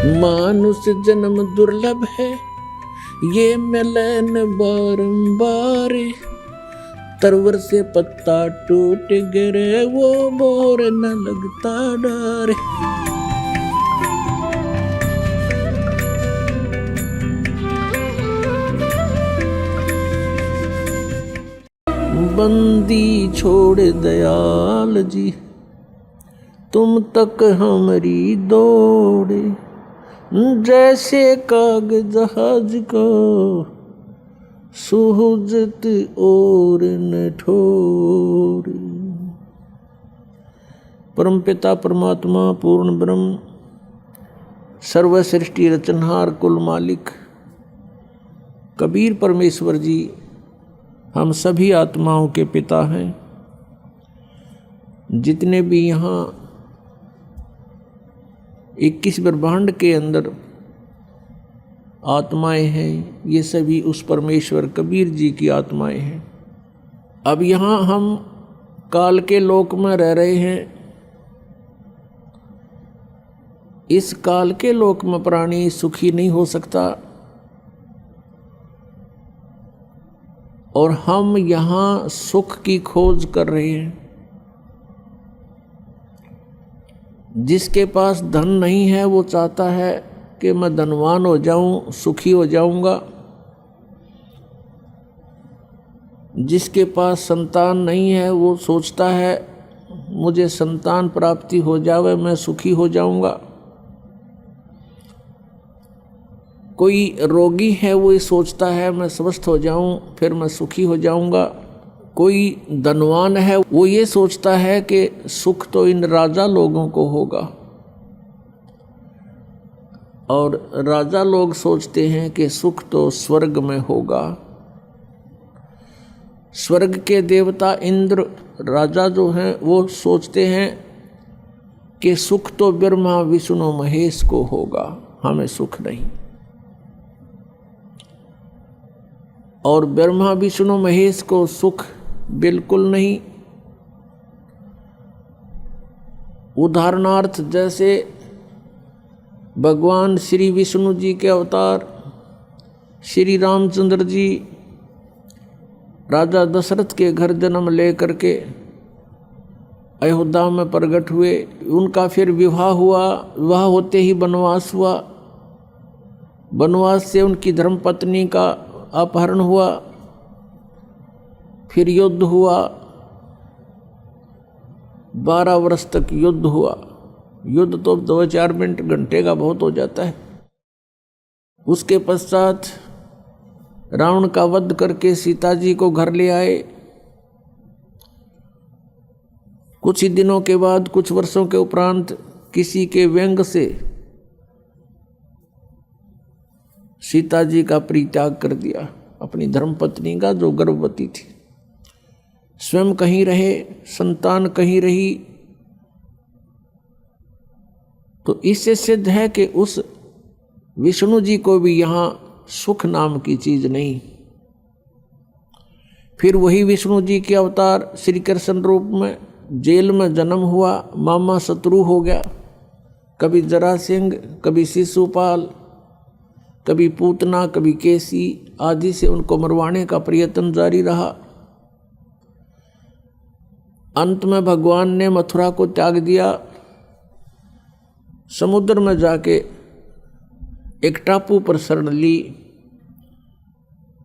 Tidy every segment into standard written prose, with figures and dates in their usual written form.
मानुष जन्म दुर्लभ है, ये मिलन बारंबार। तरवर से पत्ता टूट गिरे, वो मोर न लगता डर। बंदी छोड़ दयाल जी, तुम तक हमारी दौड़े। जैसे काग जहाज को सुहजत और न ठोर। परमपिता परमात्मा पूर्ण ब्रह्म सर्व सृष्टि रचनहार कुल मालिक कबीर परमेश्वर जी हम सभी आत्माओं के पिता हैं। जितने भी यहाँ 21 ब्रह्मांड के अंदर आत्माएं हैं, ये सभी उस परमेश्वर कबीर जी की आत्माएं हैं। अब यहाँ हम काल के लोक में रह रहे हैं। इस काल के लोक में प्राणी सुखी नहीं हो सकता, और हम यहाँ सुख की खोज कर रहे हैं। जिसके पास धन नहीं है वो चाहता है कि मैं धनवान हो जाऊं, सुखी हो जाऊंगा। जिसके पास संतान नहीं है वो सोचता है मुझे संतान प्राप्ति हो जावे, मैं सुखी हो जाऊंगा। कोई रोगी है वो ये सोचता है मैं स्वस्थ हो जाऊं फिर मैं सुखी हो जाऊंगा। कोई धनवान है वो ये सोचता है कि सुख तो इन राजा लोगों को होगा, और राजा लोग सोचते हैं कि सुख तो स्वर्ग में होगा। स्वर्ग के देवता इंद्र राजा जो हैं वो सोचते हैं कि सुख तो ब्रह्मा विष्णु महेश को होगा, हमें सुख नहीं। और ब्रह्मा विष्णु महेश को सुख बिल्कुल नहीं। उदाहरणार्थ जैसे भगवान श्री विष्णु जी के अवतार श्री रामचंद्र जी राजा दशरथ के घर जन्म लेकर के अयोध्या में प्रकट हुए। उनका फिर विवाह हुआ, विवाह होते ही वनवास हुआ। वनवास से उनकी धर्मपत्नी का अपहरण हुआ, फिर युद्ध हुआ। 12 वर्ष तक युद्ध हुआ। युद्ध तो 2-4 मिनट घंटे का बहुत हो जाता है। उसके पश्चात रावण का वध करके सीता जी को घर ले आए। कुछ ही दिनों के बाद, कुछ वर्षों के उपरांत किसी के व्यंग से सीता जी का परित्याग कर दिया, अपनी धर्मपत्नी का जो गर्भवती थी। स्वयं कहीं रहे, संतान कहीं रही। तो इससे सिद्ध है कि उस विष्णु जी को भी यहाँ सुख नाम की चीज नहीं। फिर वही विष्णु जी के अवतार श्री कृष्ण रूप में जेल में जन्म हुआ। मामा शत्रु हो गया, कभी जरासिंह, कभी शिशुपाल, कभी पूतना, कभी केसी आदि से उनको मरवाने का प्रयत्न जारी रहा। अंत में भगवान ने मथुरा को त्याग दिया। समुद्र में जाके एक टापू पर शरण ली।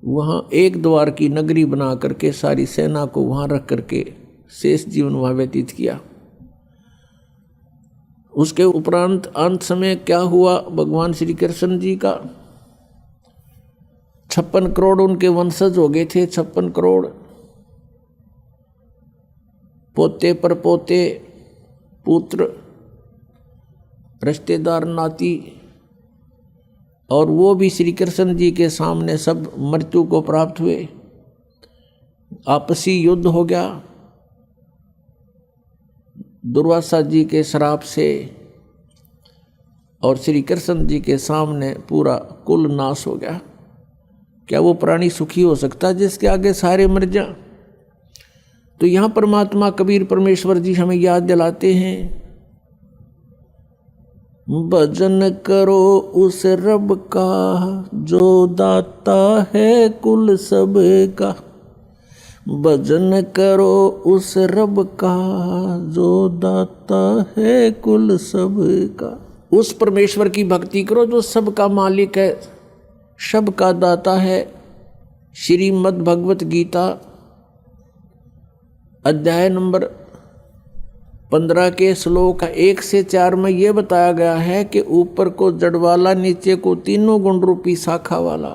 वहाँ एक द्वार की नगरी बना करके सारी सेना को वहाँ रख करके शेष जीवन वहाँ व्यतीत किया। उसके उपरांत अंत समय क्या हुआ, भगवान श्री कृष्ण जी का 56 करोड़ उनके वंशज हो गए थे। 56 करोड़ पोते पर पोते, पुत्र, रिश्तेदार, नाती, और वो भी श्री कृष्ण जी के सामने सब मृत्यु को प्राप्त हुए। आपसी युद्ध हो गया। दुर्वासा जी के श्राप से और श्री कृष्ण जी के सामने पूरा कुल नाश हो गया। क्या वो प्राणी सुखी हो सकता है जिसके आगे सारे मर जाएं? तो यहाँ परमात्मा कबीर परमेश्वर जी हमें याद दिलाते हैं, भजन करो उस रब का जो दाता है कुल सब का। भजन करो उस रब का जो दाता है कुल सब का। उस परमेश्वर की भक्ति करो जो सबका मालिक है, सबका दाता है। श्रीमद् भगवत गीता अध्याय नंबर 15 के श्लोक 1 से 4 में यह बताया गया है कि ऊपर को जड़ वाला, नीचे को तीनों गुण रूपी शाखा वाला,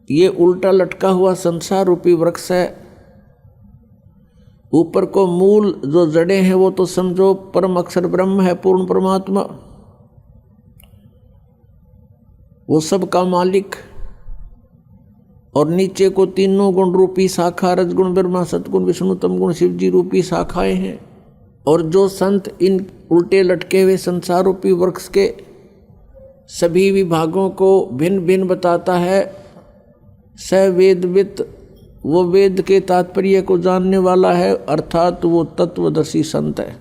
ये उल्टा लटका हुआ संसार रूपी वृक्ष है। ऊपर को मूल जो जड़ें हैं वो तो समझो परम अक्षर ब्रह्म है, पूर्ण परमात्मा, वो सब का मालिक। और नीचे को तीनों गुण रूपी शाखा, रजगुण ब्रह्मा, सतगुण विष्णु, तमगुण शिव जी रूपी शाखाएं हैं। और जो संत इन उल्टे लटके हुए संसार रूपी वृक्ष के सभी विभागों को भिन्न भिन्न बताता है, स वेदवित, वो वेद के तात्पर्य को जानने वाला है, अर्थात वो तत्वदर्शी संत है।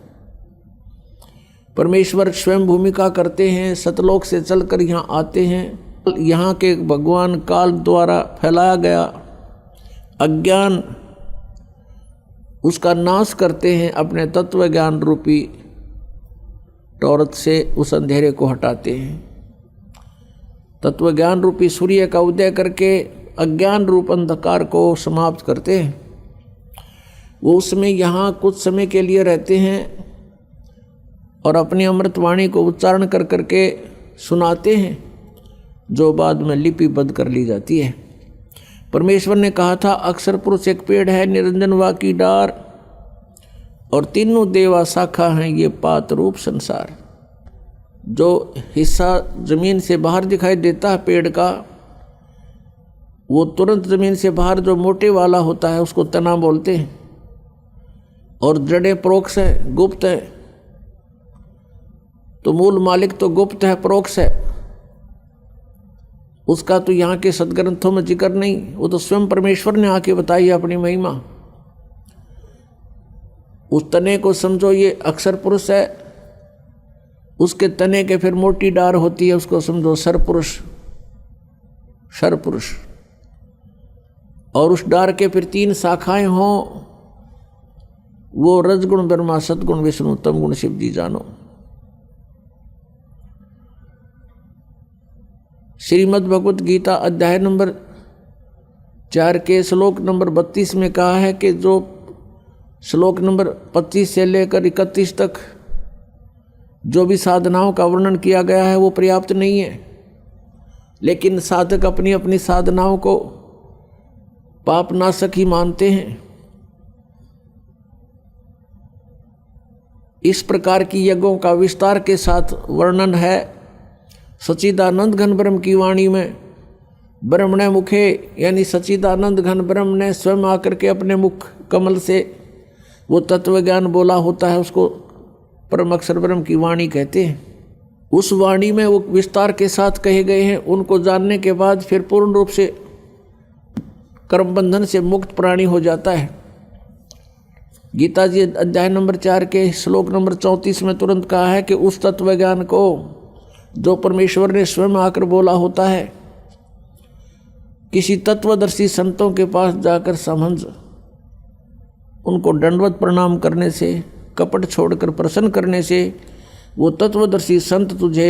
परमेश्वर स्वयं भूमिका करते हैं, सतलोक से चलकर यहाँ आते हैं। यहाँ के भगवान काल द्वारा फैलाया गया अज्ञान, उसका नाश करते हैं, अपने तत्व ज्ञान रूपी टॉर्च से उस अंधेरे को हटाते हैं। तत्व ज्ञान रूपी सूर्य का उदय करके अज्ञान रूप अंधकार को समाप्त करते हैं। वो उसमें यहाँ कुछ समय के लिए रहते हैं और अपनी अमृतवाणी को उच्चारण कर करके सुनाते हैं, जो बाद में लिपिबद्ध कर ली जाती है। परमेश्वर ने कहा था, अक्षर पुरुष एक पेड़ है, निरंजन वा की डार, और तीनों देवा शाखा हैं ये पात रूप संसार। जो हिस्सा जमीन से बाहर दिखाई देता है पेड़ का, वो तुरंत जमीन से बाहर जो मोटे वाला होता है उसको तना बोलते हैं। और जड़ें परोक्ष है, गुप्त है। तो मूल मालिक तो गुप्त है, परोक्ष है, उसका तो यहाँ के सदग्रंथों में जिक्र नहीं, वो तो स्वयं परमेश्वर ने आके बताई है अपनी महिमा। उस तने को समझो ये अक्षर पुरुष है, उसके तने के फिर मोटी डार होती है, उसको समझो सरपुरुष, सरपुरुष। और उस डार के फिर 3 शाखाएं हों, वो रजगुण ब्रह्मा, सतगुण विष्णु, तमगुण शिव जी जानो। श्रीमद् भगवत गीता अध्याय नंबर 4 के श्लोक नंबर 32 में कहा है कि जो श्लोक नंबर 25 से लेकर 31 तक जो भी साधनाओं का वर्णन किया गया है वो पर्याप्त नहीं है। लेकिन साधक अपनी अपनी साधनाओं को पापनाशक ही मानते हैं। इस प्रकार की यज्ञों का विस्तार के साथ वर्णन है सच्चिदानंद घन ब्रह्म की वाणी में। ब्रह्मणे मुखे, यानी सच्चिदानंद घन ब्रह्म ने स्वयं आकर के अपने मुख कमल से वो तत्व ज्ञान बोला होता है, उसको परम अक्षर ब्रह्म की वाणी कहते हैं। उस वाणी में वो विस्तार के साथ कहे गए हैं। उनको जानने के बाद फिर पूर्ण रूप से कर्म बंधन से मुक्त प्राणी हो जाता है। गीता जी अध्याय नंबर 4 के श्लोक नंबर 34 में तुरंत कहा है कि उस तत्व ज्ञान को जो परमेश्वर ने स्वयं आकर बोला होता है, किसी तत्वदर्शी संतों के पास जाकर समझ, उनको दंडवत प्रणाम करने से, कपट छोड़कर प्रसन्न करने से वो तत्वदर्शी संत तुझे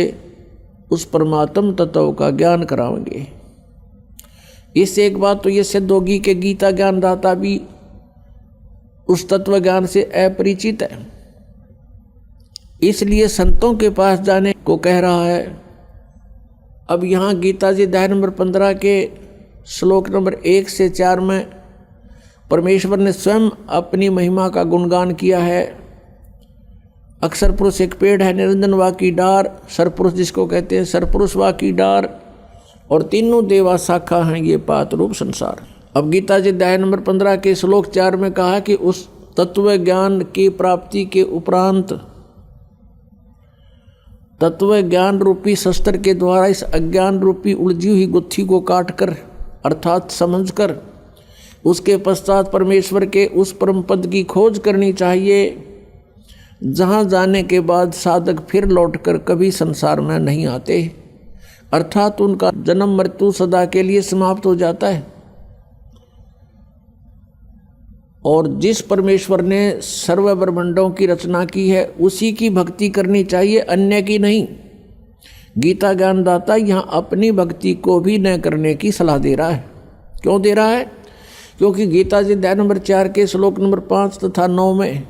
उस परमात्म तत्व का ज्ञान कराएंगे। इससे एक बात तो ये सिद्ध होगी कि गीता ज्ञानदाता भी उस तत्व ज्ञान से अपरिचित है, इसलिए संतों के पास जाने को कह रहा है। अब यहाँ गीता जी अध्याय नंबर 15 के श्लोक नंबर 1 से 4 में परमेश्वर ने स्वयं अपनी महिमा का गुणगान किया है। अक्षर पुरुष एक पेड़ है, निरंजन वा की डार, सरपुरुष जिसको कहते हैं, सरपुरुष वा की डार, और तीनों देवा शाखा हैं ये पात रूप संसार। अब गीता जी अध्याय नंबर 15 के श्लोक 4 में कहा कि उस तत्व ज्ञान की प्राप्ति के उपरांत तत्व ज्ञान रूपी शस्त्र के द्वारा इस अज्ञान रूपी उलझी हुई गुत्थी को काटकर, अर्थात समझकर, उसके पश्चात परमेश्वर के उस परम पद की खोज करनी चाहिए जहाँ जाने के बाद साधक फिर लौटकर कभी संसार में नहीं आते, अर्थात उनका जन्म मृत्यु सदा के लिए समाप्त हो जाता है। और जिस परमेश्वर ने सर्व ब्रह्मांडों की रचना की है उसी की भक्ति करनी चाहिए, अन्य की नहीं। गीता ज्ञानदाता यहाँ अपनी भक्ति को भी न करने की सलाह दे रहा है। क्यों दे रहा है? क्योंकि गीता जी अध्याय नंबर 4 के श्लोक नंबर 5 तथा 9 में,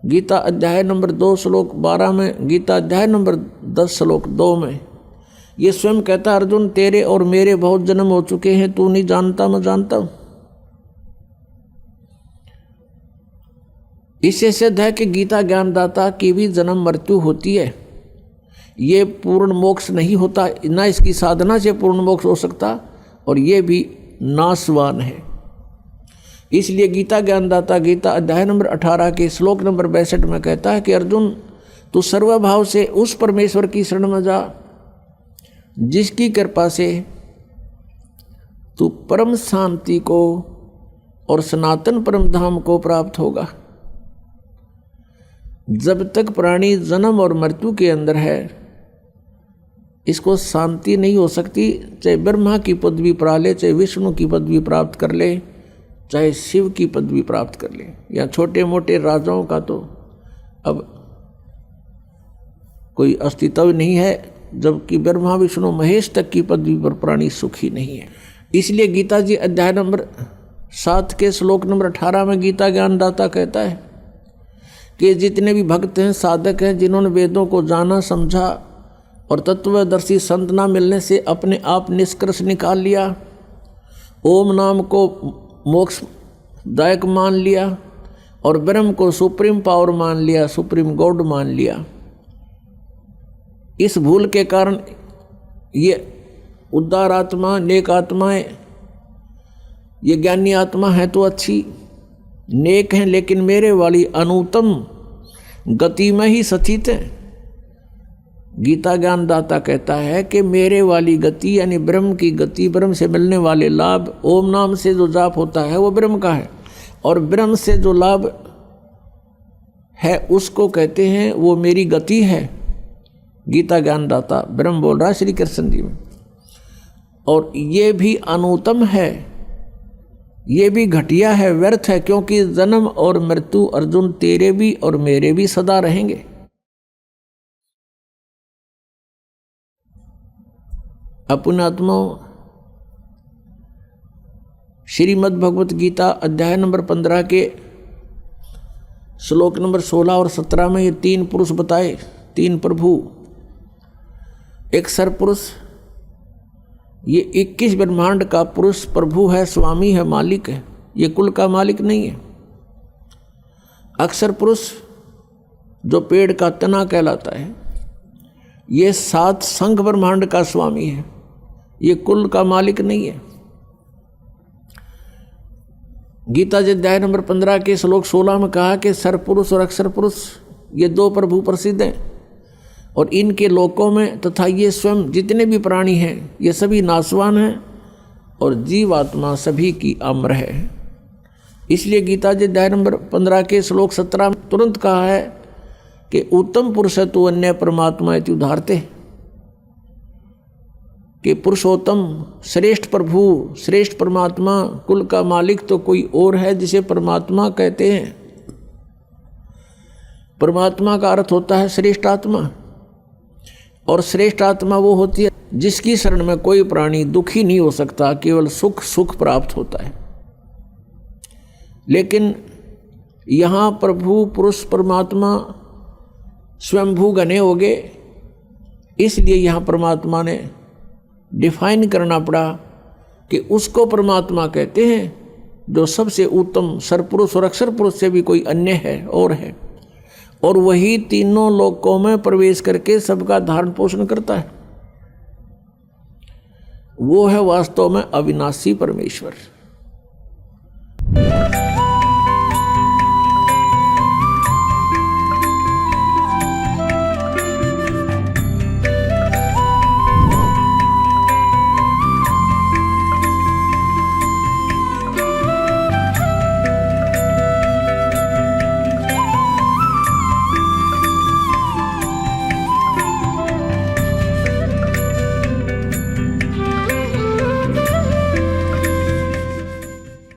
गीता अध्याय नंबर 2 श्लोक 12 में, गीता अध्याय नंबर 10 श्लोक 2 में ये स्वयं कहता, अर्जुन तेरे और मेरे बहुत जन्म हो चुके हैं, तू नहीं जानता मैं जानता हूं। इससे सिद्ध है कि गीता ज्ञानदाता की भी जन्म मृत्यु होती है। ये पूर्ण मोक्ष नहीं होता, ना इसकी साधना से पूर्ण मोक्ष हो सकता, और ये भी नाशवान है। इसलिए गीता ज्ञानदाता गीता अध्याय नंबर 18 के श्लोक नंबर 62 में कहता है कि अर्जुन तू सर्वभाव से उस परमेश्वर की शरण में जा जिसकी कृपा से तू परम शांति को और सनातन परम धाम को प्राप्त होगा। जब तक प्राणी जन्म और मृत्यु के अंदर है इसको शांति नहीं हो सकती, चाहे ब्रह्मा की पदवी पा ले, चाहे विष्णु की पदवी प्राप्त कर ले, चाहे शिव की पदवी प्राप्त कर ले, या छोटे मोटे राजाओं का तो अब कोई अस्तित्व नहीं है, जबकि ब्रह्मा विष्णु महेश तक की पदवी पर प्राणी सुखी नहीं है। इसलिए गीता जी अध्याय नंबर 7 के श्लोक नंबर 18 में गीता ज्ञानदाता कहता है कि जितने भी भक्त हैं, साधक हैं, जिन्होंने वेदों को जाना समझा और तत्वदर्शी संत ना मिलने से अपने आप निष्कर्ष निकाल लिया, ओम नाम को मोक्षदायक मान लिया और ब्रह्म को सुप्रीम पावर मान लिया, सुप्रीम गॉड मान लिया, इस भूल के कारण ये उदार आत्मा, नेक आत्माएं, ये ज्ञानी आत्मा है तो अच्छी नेक हैं, लेकिन मेरे वाली अनुत्तम गति में ही सचित है। गीता ज्ञानदाता कहता है कि मेरे वाली गति यानी ब्रह्म की गति, ब्रह्म से मिलने वाले लाभ, ओम नाम से जो जाप होता है वो ब्रह्म का है, और ब्रह्म से जो लाभ है उसको कहते हैं वो मेरी गति है। गीता ज्ञानदाता ब्रह्म बोल रहा है श्री कृष्ण जी में, और ये भी अनुत्तम है, ये भी घटिया है, व्यर्थ है, क्योंकि जन्म और मृत्यु अर्जुन तेरे भी और मेरे भी सदा रहेंगे। अपनात्माओं, श्रीमद् भगवत गीता अध्याय नंबर 15 के श्लोक नंबर 16 और 17 में ये 3 पुरुष बताए, 3 प्रभु। एक सरपुरुष, ये 21 ब्रह्मांड का पुरुष प्रभु है, स्वामी है, मालिक है, ये कुल का मालिक नहीं है। अक्षर पुरुष जो पेड़ का तना कहलाता है, ये 7 संघ ब्रह्मांड का स्वामी है, ये कुल का मालिक नहीं है। गीता जी अध्याय नंबर 15 के श्लोक 16 में कहा कि सरपुरुष और अक्षर पुरुष ये 2 प्रभु प्रसिद्ध हैं, और इनके लोकों में तथा ये स्वयं जितने भी प्राणी हैं ये सभी नाशवान हैं, और जीवात्मा सभी की अमर है। इसलिए गीता जी अध्याय नंबर 15 के श्लोक 17 में तुरंत कहा है कि उत्तम पुरुष तो अन्य परमात्मा इति उदाहरते, कि पुरुषोत्तम श्रेष्ठ प्रभु, श्रेष्ठ परमात्मा, कुल का मालिक तो कोई और है जिसे परमात्मा कहते हैं। परमात्मा का अर्थ होता है श्रेष्ठ आत्मा, और श्रेष्ठ आत्मा वो होती है जिसकी शरण में कोई प्राणी दुखी नहीं हो सकता, केवल सुख सुख प्राप्त होता है। लेकिन यहाँ प्रभु पुरुष परमात्मा स्वयंभू घने हो गए, इसलिए यहाँ परमात्मा ने डिफाइन करना पड़ा कि उसको परमात्मा कहते हैं जो सबसे उत्तम सरपुरुष और अक्षर पुरुष से भी कोई अन्य है और है, और वही तीनों लोकों में प्रवेश करके सबका धारण पोषण करता है। वो है वास्तव में अविनाशी परमेश्वर।